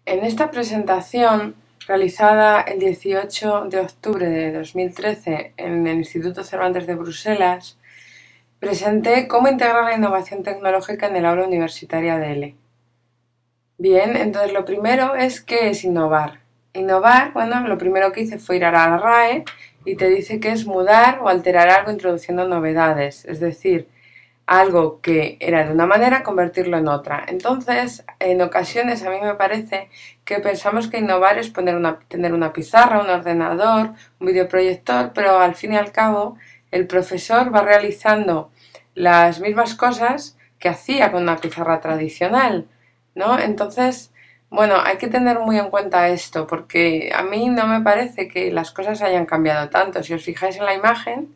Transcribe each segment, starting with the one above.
En esta presentación, realizada el 18 de octubre de 2013 en el Instituto Cervantes de Bruselas, presenté cómo integrar la innovación tecnológica en el aula universitaria de ELE. Bien, entonces lo primero es ¿qué es innovar? Innovar, bueno, lo primero que hice fue ir a la RAE y te dice que es mudar o alterar algo introduciendo novedades, es decir, algo que era de una manera, convertirlo en otra. Entonces, en ocasiones a mí me parece que pensamos que innovar es tener una pizarra, un ordenador, un videoproyector, pero al fin y al cabo el profesor va realizando las mismas cosas que hacía con una pizarra tradicional, ¿no? Entonces, bueno, hay que tener muy en cuenta esto, porque a mí no me parece que las cosas hayan cambiado tanto. Si os fijáis en la imagen,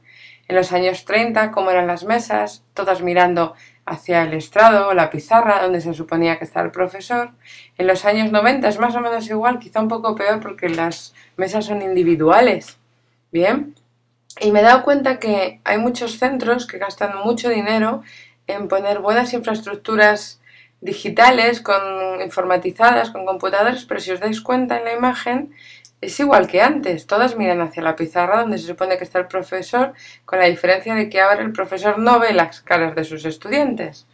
en los años 30, cómo eran las mesas, todas mirando hacia el estrado o la pizarra donde se suponía que estaba el profesor. En los años 90 es más o menos igual, quizá un poco peor porque las mesas son individuales. Bien, y me he dado cuenta que hay muchos centros que gastan mucho dinero en poner buenas infraestructuras digitales, informatizadas, con computadores, pero si os dais cuenta en la imagen, es igual que antes, todas miran hacia la pizarra donde se supone que está el profesor, con la diferencia de que ahora el profesor no ve las caras de sus estudiantes.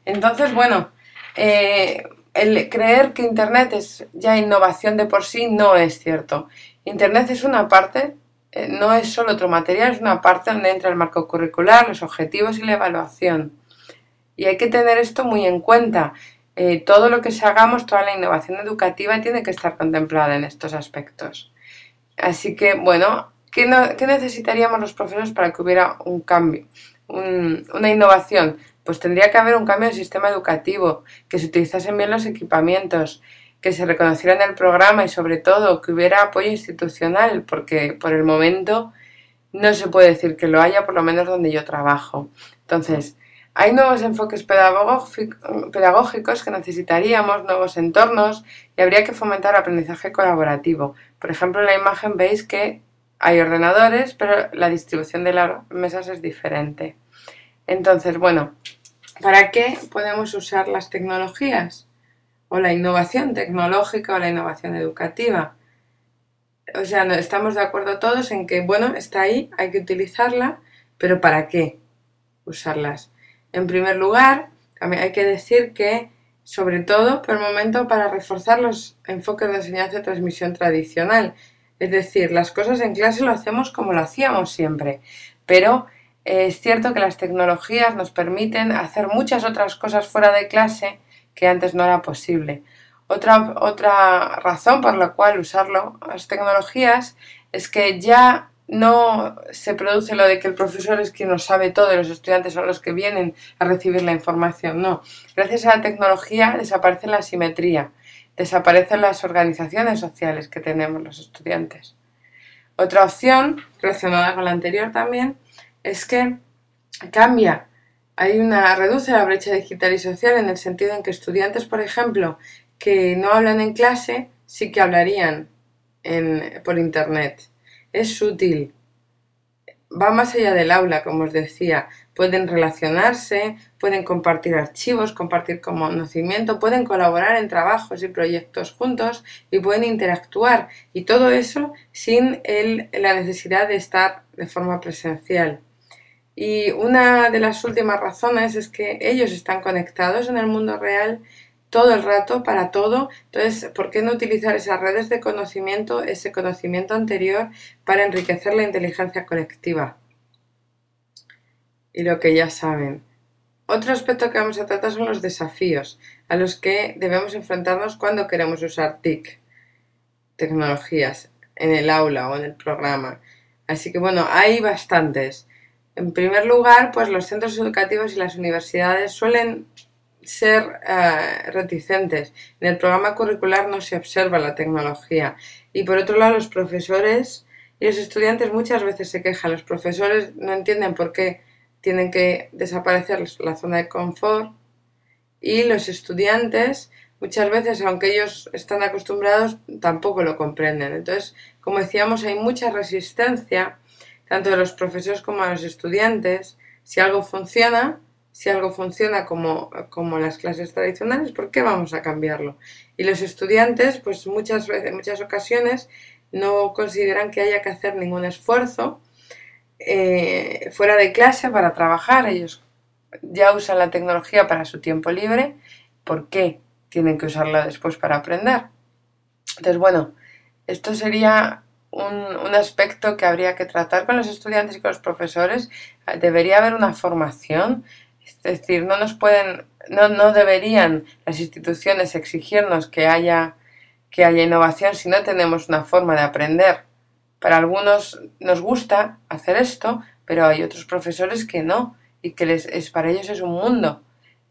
Entonces, bueno, el creer que Internet es ya innovación de por sí no es cierto. Internet es una parte, no es solo otro material, es una parte donde entra el marco curricular, los objetivos y la evaluación. Y hay que tener esto muy en cuenta. Todo lo que hagamos, toda la innovación educativa tiene que estar contemplada en estos aspectos. Así que, bueno, ¿qué necesitaríamos los profesores para que hubiera un cambio, una innovación? Pues tendría que haber un cambio del sistema educativo, que se utilizasen bien los equipamientos, que se reconociera en el programa y sobre todo que hubiera apoyo institucional, porque por el momento no se puede decir que lo haya, por lo menos donde yo trabajo. Entonces, hay nuevos enfoques pedagógicos que necesitaríamos, nuevos entornos, y habría que fomentar el aprendizaje colaborativo. Por ejemplo, en la imagen veis que hay ordenadores, pero la distribución de las mesas es diferente. Entonces, bueno, ¿para qué podemos usar las tecnologías? O la innovación tecnológica o la innovación educativa. O sea, estamos de acuerdo todos en que, bueno, está ahí, hay que utilizarla, pero ¿para qué usarlas? En primer lugar, también hay que decir que, sobre todo, por el momento, para reforzar los enfoques de enseñanza y transmisión tradicional. Es decir, las cosas en clase lo hacemos como lo hacíamos siempre, pero es cierto que las tecnologías nos permiten hacer muchas otras cosas fuera de clase que antes no era posible. Otra razón por la cual usarlo, las tecnologías, es que ya no se produce lo de que el profesor es quien lo sabe todo y los estudiantes son los que vienen a recibir la información. No, gracias a la tecnología desaparece la asimetría, desaparecen las organizaciones sociales que tenemos los estudiantes. Otra opción, relacionada con la anterior también, es que reduce la brecha digital y social en el sentido en que estudiantes, por ejemplo, que no hablan en clase, sí que hablarían por internet. Es útil, va más allá del aula, como os decía. Pueden relacionarse, pueden compartir archivos, compartir conocimiento, pueden colaborar en trabajos y proyectos juntos y pueden interactuar. Y todo eso sin la necesidad de estar de forma presencial. Y una de las últimas razones es que ellos están conectados en el mundo real todo el rato, para todo. Entonces, ¿por qué no utilizar esas redes de conocimiento, ese conocimiento anterior, para enriquecer la inteligencia colectiva? Y lo que ya saben. Otro aspecto que vamos a tratar son los desafíos a los que debemos enfrentarnos cuando queremos usar TIC, tecnologías, en el aula o en el programa. Así que bueno, hay bastantes. En primer lugar, pues los centros educativos y las universidades suelen ser reticentes. En el programa curricular no se observa la tecnología. Y por otro lado, los profesores y los estudiantes muchas veces se quejan. Los profesores no entienden por qué tienen que desaparecer la zona de confort y los estudiantes muchas veces, aunque ellos están acostumbrados, tampoco lo comprenden. Entonces, como decíamos, hay mucha resistencia tanto de los profesores como de los estudiantes. Si algo funciona, si algo funciona como las clases tradicionales, ¿por qué vamos a cambiarlo? Y los estudiantes, pues muchas veces, en muchas ocasiones, no consideran que haya que hacer ningún esfuerzo fuera de clase para trabajar. Ellos ya usan la tecnología para su tiempo libre. ¿Por qué tienen que usarla después para aprender? Entonces, bueno, esto sería un aspecto que habría que tratar con los estudiantes y con los profesores. Debería haber una formación, es decir, no deberían las instituciones exigirnos que haya innovación si no tenemos una forma de aprender. Para algunos nos gusta hacer esto, pero hay otros profesores que no, y que para ellos es un mundo.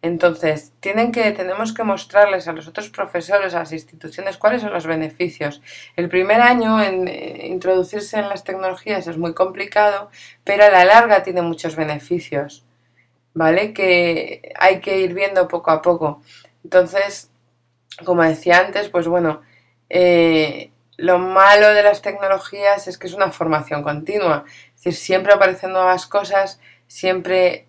Entonces, tenemos que mostrarles a los otros profesores, a las instituciones, cuáles son los beneficios. El primer año en introducirse en las tecnologías es muy complicado, pero a la larga tiene muchos beneficios, ¿vale? Que hay que ir viendo poco a poco. Entonces, como decía antes, pues bueno, lo malo de las tecnologías es que es una formación continua. Es decir, siempre aparecen nuevas cosas, siempre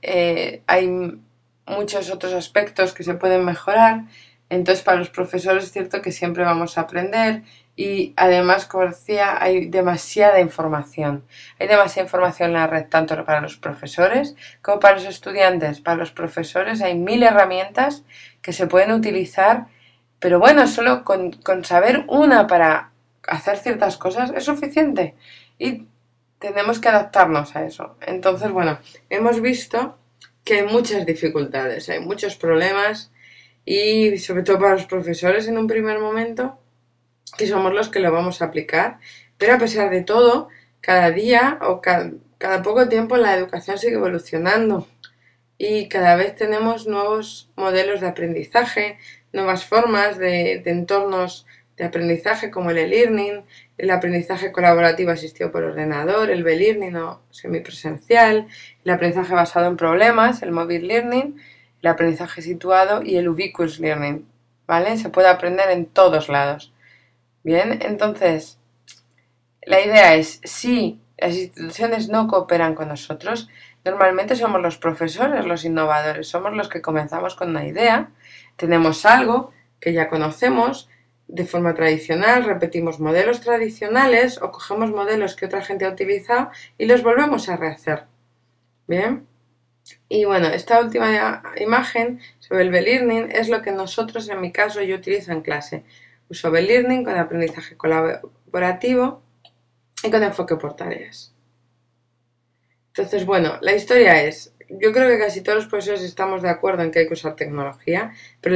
hay muchos otros aspectos que se pueden mejorar. Entonces, para los profesores es cierto que siempre vamos a aprender y además, como decía, hay demasiada información. Hay demasiada información en la red, tanto para los profesores como para los estudiantes. Para los profesores hay 1000 herramientas que se pueden utilizar, pero bueno, solo con saber una para hacer ciertas cosas es suficiente y tenemos que adaptarnos a eso. Entonces, bueno, hemos visto que hay muchas dificultades, hay muchos problemas y sobre todo para los profesores en un primer momento, que somos los que lo vamos a aplicar, pero a pesar de todo, cada día o cada poco tiempo la educación sigue evolucionando y cada vez tenemos nuevos modelos de aprendizaje, nuevas formas de entornos de aprendizaje como el e-learning, el aprendizaje colaborativo asistido por ordenador, el b-learning o semipresencial, el aprendizaje basado en problemas, el mobile learning, el aprendizaje situado y el ubiquitous learning, ¿vale? Se puede aprender en todos lados. Bien, entonces, la idea es, si las instituciones no cooperan con nosotros, normalmente somos los profesores, los innovadores, somos los que comenzamos con una idea, tenemos algo que ya conocemos de forma tradicional, repetimos modelos tradicionales o cogemos modelos que otra gente ha utilizado y los volvemos a rehacer. Bien, y bueno, esta última imagen sobre el b-learning es lo que nosotros, en mi caso, yo utilizo en clase. Uso b-learning con aprendizaje colaborativo y con enfoque por tareas. Entonces, bueno, la historia es, yo creo que casi todos los profesores estamos de acuerdo en que hay que usar tecnología, pero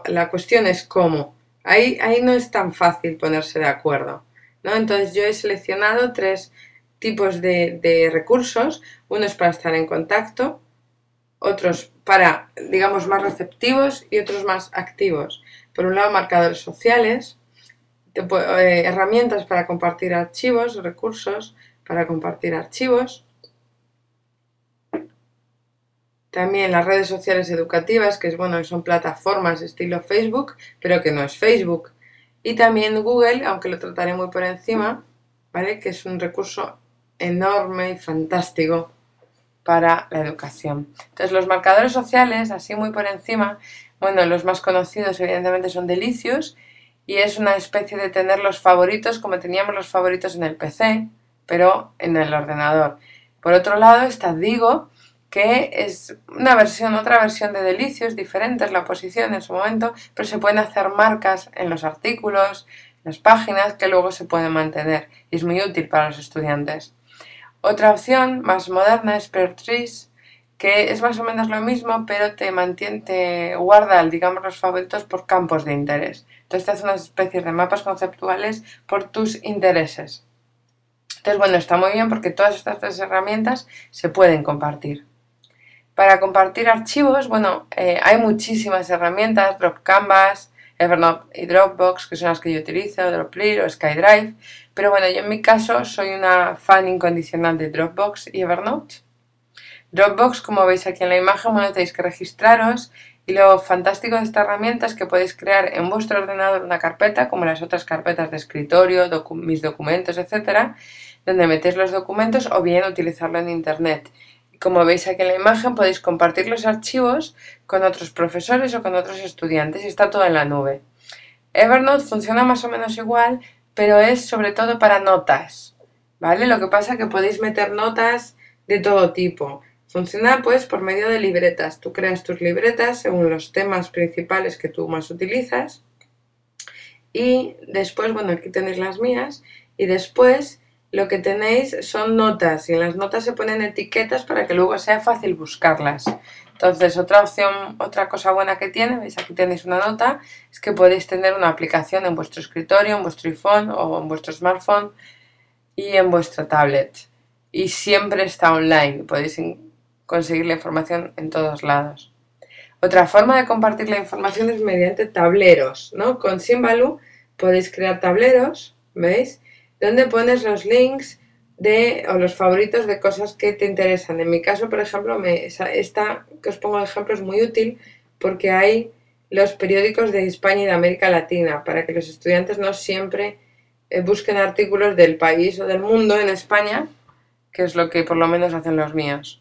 la cuestión es cómo. Ahí no es tan fácil ponerse de acuerdo, ¿no? Entonces yo he seleccionado 3 tipos de recursos. Uno es para estar en contacto, otros para, digamos, más receptivos y otros más activos. Por un lado, marcadores sociales, herramientas para compartir archivos, recursos para compartir archivos. También las redes sociales educativas, que son plataformas estilo Facebook, pero que no es Facebook. Y también Google, aunque lo trataré muy por encima, ¿vale? Que es un recurso enorme y fantástico para la educación. Entonces, los marcadores sociales, así muy por encima, los más conocidos evidentemente son Delicious, y es una especie de tener los favoritos como teníamos los favoritos en el PC, pero en el ordenador. Por otro lado está Digo, que es otra versión de Delicious, diferente, es la posición en su momento, pero se pueden hacer marcas en los artículos, en las páginas, que luego se pueden mantener, y es muy útil para los estudiantes. Otra opción más moderna es Peartree, que es más o menos lo mismo, pero te guarda, digamos, los favoritos por campos de interés. Entonces te hace unas especies de mapas conceptuales por tus intereses. Entonces, bueno, está muy bien porque todas estas 3 herramientas se pueden compartir. Para compartir archivos, hay muchísimas herramientas, Dropcanvas, Evernote y Dropbox, que son las que yo utilizo, Dropleer o SkyDrive, pero bueno, yo en mi caso soy una fan incondicional de Dropbox y Evernote. Dropbox, como veis aquí en la imagen, tenéis que registraros, y lo fantástico de esta herramienta es que podéis crear en vuestro ordenador una carpeta, como las otras carpetas de escritorio, mis documentos, etcétera, donde metéis los documentos, o bien utilizarlo en internet. Como veis aquí en la imagen, podéis compartir los archivos con otros profesores o con otros estudiantes y está todo en la nube. Evernote funciona más o menos igual, pero es sobre todo para notas, ¿vale? Lo que pasa es que podéis meter notas de todo tipo. Funciona pues por medio de libretas. Tú creas tus libretas según los temas principales que tú más utilizas y después, bueno, aquí tenéis las mías y después lo que tenéis son notas y en las notas se ponen etiquetas para que luego sea fácil buscarlas. Entonces, otra opción, otra cosa buena que tiene, veis aquí tenéis una nota, es que podéis tener una aplicación en vuestro escritorio, en vuestro iPhone o en vuestro smartphone y en vuestra tablet. Y siempre está online, podéis conseguir la información en todos lados. Otra forma de compartir la información es mediante tableros, ¿no? Con Symbaloo podéis crear tableros, ¿veis? Donde pones los links o los favoritos de cosas que te interesan. En mi caso, por ejemplo, esta que os pongo de ejemplo es muy útil porque hay los periódicos de España y de América Latina para que los estudiantes no siempre busquen artículos del país o del mundo en España, que es lo que por lo menos hacen los míos.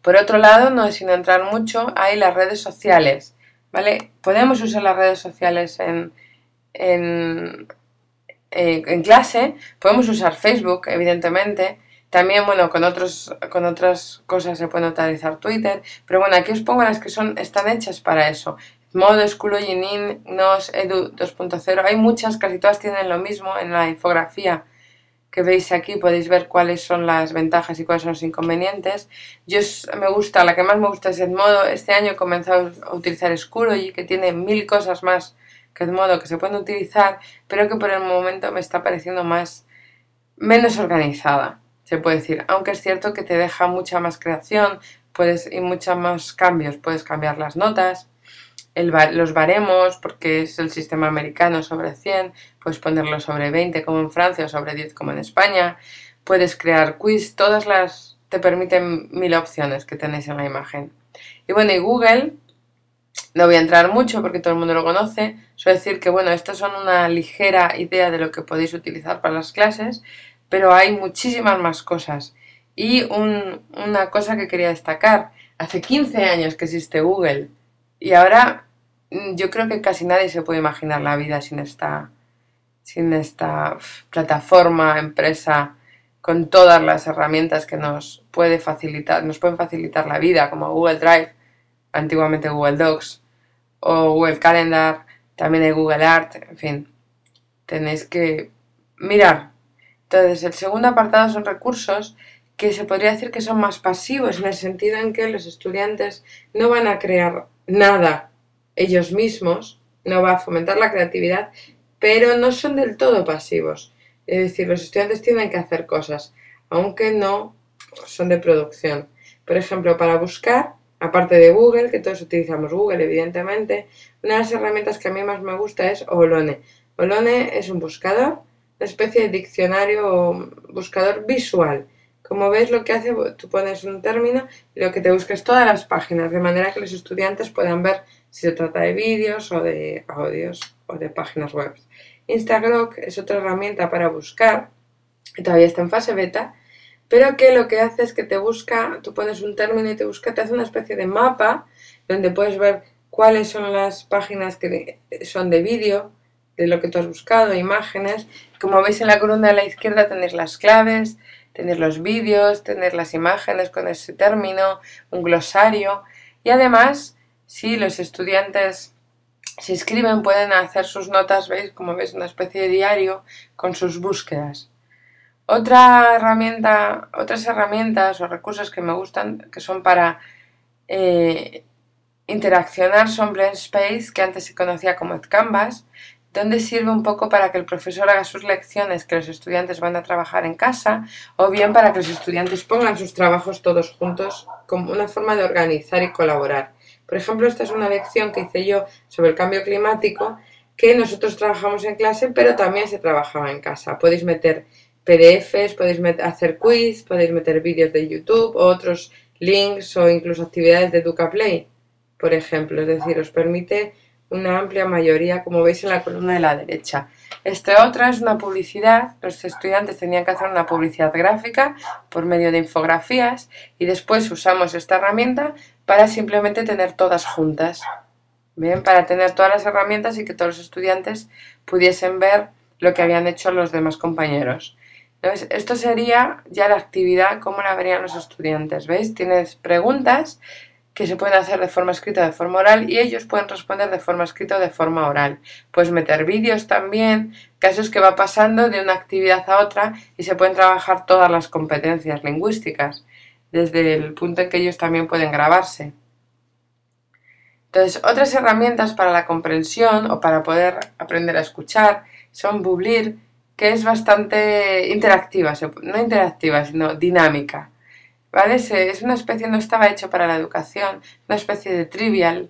Por otro lado, no sin entrar mucho, hay las redes sociales, ¿vale? Podemos usar las redes sociales en clase, podemos usar Facebook, evidentemente, también, bueno, con otras cosas se puede utilizar Twitter, pero bueno, aquí os pongo las que están hechas para eso. Modo, Schoology, Nin, Gnos, Edu 2.0, hay muchas, casi todas tienen lo mismo en la infografía que veis aquí, podéis ver cuáles son las ventajas y cuáles son los inconvenientes. La que más me gusta es Edmodo. Este año he comenzado a utilizar Schoology, que tiene 1000 cosas más que Edmodo que se pueden utilizar, pero que por el momento me está pareciendo menos organizada, se puede decir. Aunque es cierto que te deja mucha más creación y muchos más cambios. Puedes cambiar las notas, los baremos, porque es el sistema americano sobre 100, puedes ponerlo sobre 20 como en Francia o sobre 10 como en España, puedes crear quiz, te permiten 1000 opciones que tenéis en la imagen. Y bueno, y Google, no voy a entrar mucho porque todo el mundo lo conoce, suelo decir que bueno, estas son una ligera idea de lo que podéis utilizar para las clases, pero hay muchísimas más cosas. Y una cosa que quería destacar, hace 15 años que existe Google, y ahora yo creo que casi nadie se puede imaginar la vida sin esta plataforma, empresa, con todas las herramientas que nos pueden facilitar la vida, como Google Drive, antiguamente Google Docs, o Google Calendar, también hay Google Art, en fin, tenéis que mirar. Entonces, el segundo apartado son recursos que se podría decir que son más pasivos, en el sentido en que los estudiantes no van a crear nada ellos mismos, no va a fomentar la creatividad, pero no son del todo pasivos. Es decir, los estudiantes tienen que hacer cosas, aunque no son de producción. Por ejemplo, para buscar, aparte de Google, que todos utilizamos Google, evidentemente, una de las herramientas que a mí más me gusta es Olone. Olone es un buscador, una especie de diccionario o buscador visual. Como ves, lo que hace, tú pones un término y lo que te busca es todas las páginas, de manera que los estudiantes puedan ver si se trata de vídeos o de audios o de páginas web. Instagrok es otra herramienta para buscar, que todavía está en fase beta, pero que lo que hace es que tú pones un término y te hace una especie de mapa donde puedes ver cuáles son las páginas que son de vídeo, de lo que tú has buscado, imágenes. Como veis en la columna de la izquierda tenéis las claves, tenéis los vídeos, tenéis las imágenes con ese término, un glosario y además, si los estudiantes se inscriben pueden hacer sus notas, ¿veis? Como veis, una especie de diario con sus búsquedas. Otras herramientas o recursos que me gustan, que son para interaccionar, son Blend Space, que antes se conocía como Canvas, donde sirve un poco para que el profesor haga sus lecciones que los estudiantes van a trabajar en casa, o bien para que los estudiantes pongan sus trabajos todos juntos como una forma de organizar y colaborar. Por ejemplo, esta es una lección que hice yo sobre el cambio climático, que nosotros trabajamos en clase, pero también se trabajaba en casa. Podéis meter PDFs, podéis hacer quiz, podéis meter vídeos de YouTube, o otros links o incluso actividades de EducaPlay, por ejemplo. Es decir, os permite una amplia mayoría, como veis en la columna de la derecha. Esta otra es una publicidad. Los estudiantes tenían que hacer una publicidad gráfica por medio de infografías y después usamos esta herramienta para simplemente tener todas juntas. Bien, para tener todas las herramientas y que todos los estudiantes pudiesen ver lo que habían hecho los demás compañeros. Entonces, esto sería ya la actividad, cómo la verían los estudiantes. ¿Veis? Tienes preguntas que se pueden hacer de forma escrita o de forma oral y ellos pueden responder de forma escrita o de forma oral. Puedes meter vídeos también, casos que va pasando de una actividad a otra y se pueden trabajar todas las competencias lingüísticas, desde el punto en que ellos también pueden grabarse. Entonces, otras herramientas para la comprensión o para poder aprender a escuchar son Bubblir, que es bastante interactiva, no interactiva, sino dinámica. ¿Vale? Es una especie, no estaba hecho para la educación, una especie de trivial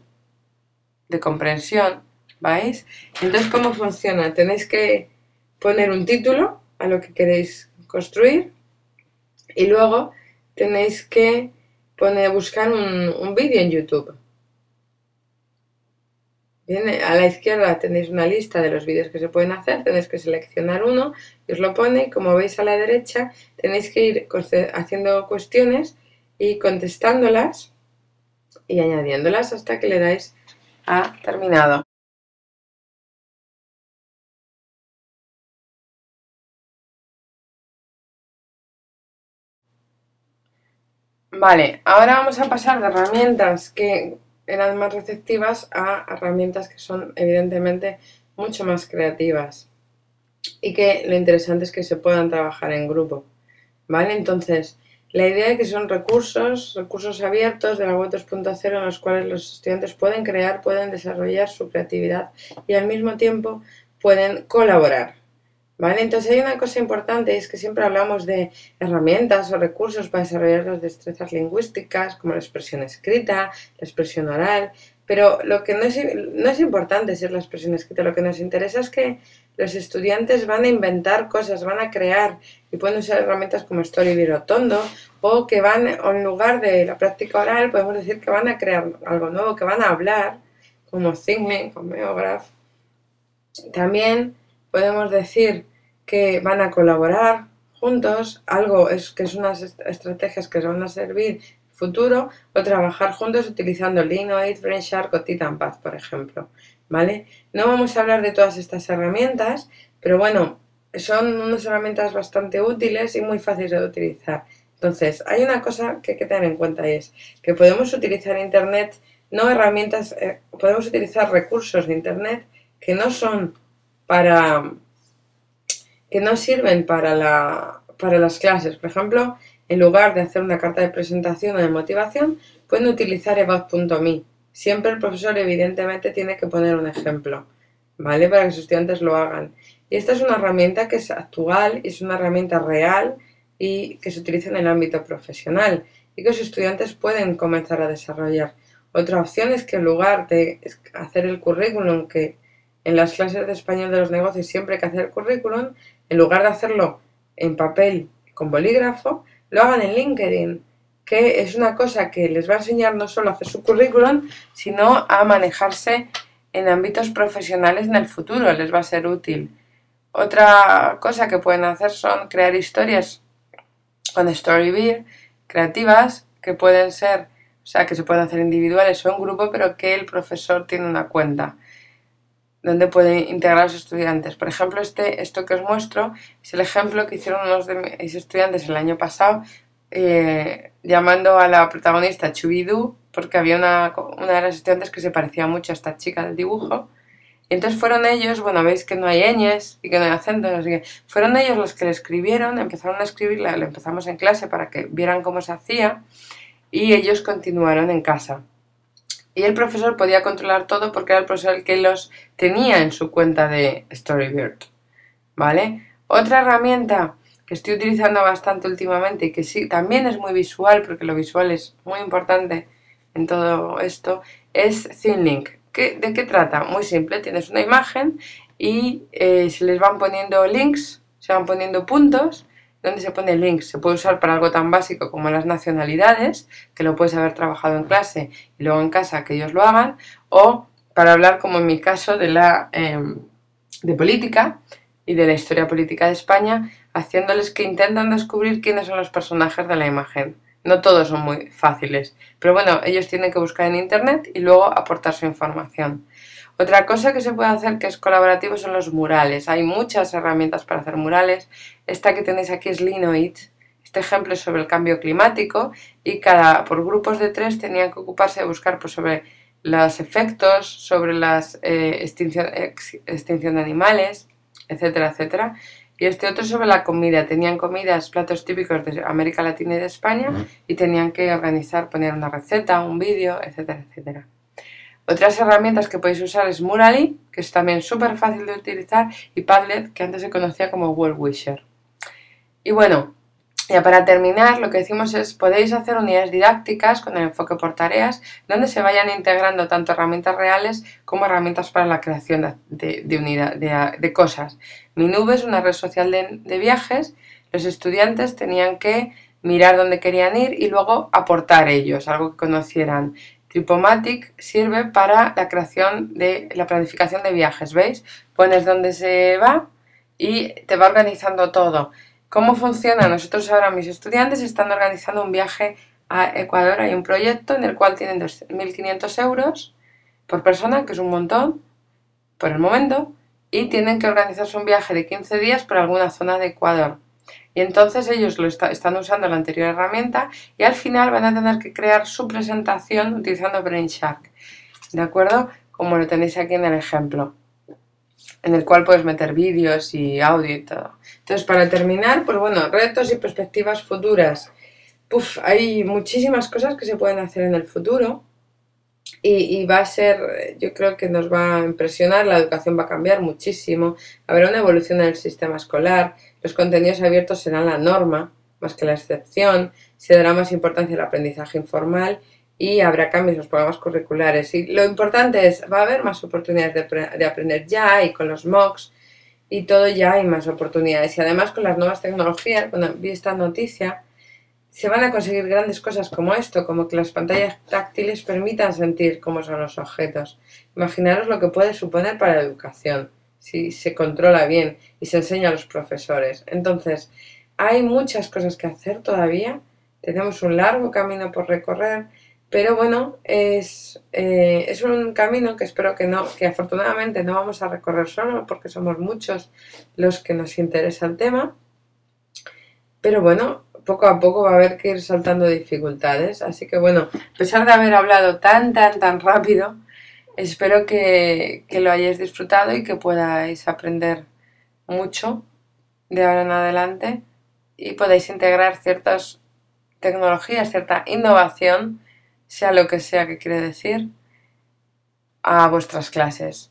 de comprensión, ¿veis? Entonces, ¿cómo funciona? Tenéis que poner un título a lo que queréis construir y luego tenéis que buscar un vídeo en YouTube. Bien, a la izquierda tenéis una lista de los vídeos que se pueden hacer, tenéis que seleccionar uno y os lo pone, y como veis a la derecha tenéis que ir haciendo cuestiones y contestándolas y añadiéndolas hasta que le dais a terminado. Vale, ahora vamos a pasar de herramientas que eran más receptivas a herramientas que son evidentemente mucho más creativas y que lo interesante es que se puedan trabajar en grupo, ¿vale? Entonces, la idea es que son recursos abiertos de la web 2.0 en los cuales los estudiantes pueden crear, pueden desarrollar su creatividad y al mismo tiempo pueden colaborar, ¿vale? Entonces hay una cosa importante, es que siempre hablamos de herramientas o recursos para desarrollar las destrezas lingüísticas, como la expresión escrita, la expresión oral, pero lo que no es importante ser la expresión escrita, lo que nos interesa es que los estudiantes van a inventar cosas, van a crear y pueden usar herramientas como Storyboard o Tondo, o que van, en lugar de la práctica oral, podemos decir que van a crear algo nuevo, que van a hablar, como Thingling, como Meograph. También podemos decir que van a colaborar juntos, que es unas estrategias que se van a servir futuro, o trabajar juntos utilizando Linoid, Brainshark o TitanPath, por ejemplo, ¿vale? No vamos a hablar de todas estas herramientas, pero bueno, son unas herramientas bastante útiles y muy fáciles de utilizar. Entonces, hay una cosa que hay que tener en cuenta y es que podemos utilizar Internet, no herramientas, podemos utilizar recursos de Internet que no son que no sirven para las clases. Por ejemplo, en lugar de hacer una carta de presentación o de motivación, pueden utilizar about.me. Siempre el profesor evidentemente tiene que poner un ejemplo, ¿vale? Para que sus estudiantes lo hagan. Y esta es una herramienta que es actual, es una herramienta real y que se utiliza en el ámbito profesional y que los estudiantes pueden comenzar a desarrollar. Otra opción es que en lugar de hacer el currículum, que en las clases de español de los negocios siempre hay que hacer el currículum, en lugar de hacerlo en papel con bolígrafo, lo hagan en LinkedIn, que es una cosa que les va a enseñar no solo a hacer su currículum, sino a manejarse en ámbitos profesionales en el futuro, les va a ser útil. Otra cosa que pueden hacer son crear historias con Storyboard creativas que pueden ser, o sea, que se pueden hacer individuales o en grupo, pero que el profesor tiene una cuenta donde pueden integrar a los estudiantes. Por ejemplo, esto que os muestro es el ejemplo que hicieron unos de mis estudiantes el año pasado, llamando a la protagonista Chubidú, porque había una de las estudiantes que se parecía mucho a esta chica del dibujo. Y entonces fueron ellos, bueno, veis que no hay ñes y que no hay acentos, así que fueron ellos los que le escribieron, empezaron a escribirla, le empezamos en clase para que vieran cómo se hacía, y ellos continuaron en casa. Y el profesor podía controlar todo porque era el profesor el que los tenía en su cuenta de Storyboard, ¿vale? Otra herramienta que estoy utilizando bastante últimamente y que sí, también es muy visual, porque lo visual es muy importante en todo esto, es ThinLink. ¿De qué trata? Muy simple, tienes una imagen y se les van poniendo links, se van poniendo puntos, donde se pone links. Se puede usar para algo tan básico como las nacionalidades, que lo puedes haber trabajado en clase y luego en casa que ellos lo hagan, o para hablar, como en mi caso, de política y de la historia política de España, haciéndoles que intentan descubrir quiénes son los personajes de la imagen. No todos son muy fáciles, pero bueno, ellos tienen que buscar en internet y luego aportar su información. Otra cosa que se puede hacer que es colaborativo son los murales. Hay muchas herramientas para hacer murales. Esta que tenéis aquí es Linoid. Este ejemplo es sobre el cambio climático y por grupos de 3 tenían que ocuparse de buscar pues, sobre los efectos, sobre la extinción de animales, etcétera, etcétera. Y este otro sobre la comida. Tenían comidas, platos típicos de América Latina y de España y tenían que organizar, poner una receta, un vídeo, etcétera, etcétera. Otras herramientas que podéis usar es Murally, que es también súper fácil de utilizar, y Padlet, que antes se conocía como World Wisher. Y bueno, ya para terminar, lo que decimos es, podéis hacer unidades didácticas con el enfoque por tareas, donde se vayan integrando tanto herramientas reales como herramientas para la creación de cosas. Mi Nube es una red social de viajes. Los estudiantes tenían que mirar dónde querían ir y luego aportar ellos, algo que conocieran. Tripomatic sirve para la creación de la planificación de viajes, ¿veis? Pones dónde se va y te va organizando todo. ¿Cómo funciona? Nosotros ahora, mis estudiantes están organizando un viaje a Ecuador. Hay un proyecto en el cual tienen 1.500 euros por persona, que es un montón por el momento, y tienen que organizarse un viaje de 15 días por alguna zona de Ecuador. Y entonces ellos están usando la anterior herramienta y al final van a tener que crear su presentación utilizando Brainshark, ¿de acuerdo? Como lo tenéis aquí en el ejemplo, en el cual puedes meter vídeos y audio y todo. Entonces, para terminar, pues bueno, retos y perspectivas futuras. Hay muchísimas cosas que se pueden hacer en el futuro y va a ser, yo creo que nos va a impresionar, la educación va a cambiar muchísimo, habrá una evolución en el sistema escolar, los contenidos abiertos serán la norma más que la excepción, se dará más importancia al aprendizaje informal y habrá cambios en los programas curriculares. Y lo importante es, va a haber más oportunidades de aprender ya y con los MOOCs y todo ya hay más oportunidades. Y además con las nuevas tecnologías, cuando vi esta noticia, se van a conseguir grandes cosas como esto, como que las pantallas táctiles permitan sentir cómo son los objetos. Imaginaros lo que puede suponer para la educación, si se controla bien y se enseña a los profesores. Entonces, hay muchas cosas que hacer todavía, tenemos un largo camino por recorrer, pero bueno, es un camino que espero que afortunadamente no vamos a recorrer solo, porque somos muchos los que nos interesa el tema, pero bueno, poco a poco va a haber que ir saltando dificultades. Así que bueno, a pesar de haber hablado tan rápido, espero que lo hayáis disfrutado y que podáis aprender mucho de ahora en adelante y podáis integrar ciertas tecnologías, cierta innovación, sea lo que sea que quiere decir, a vuestras clases.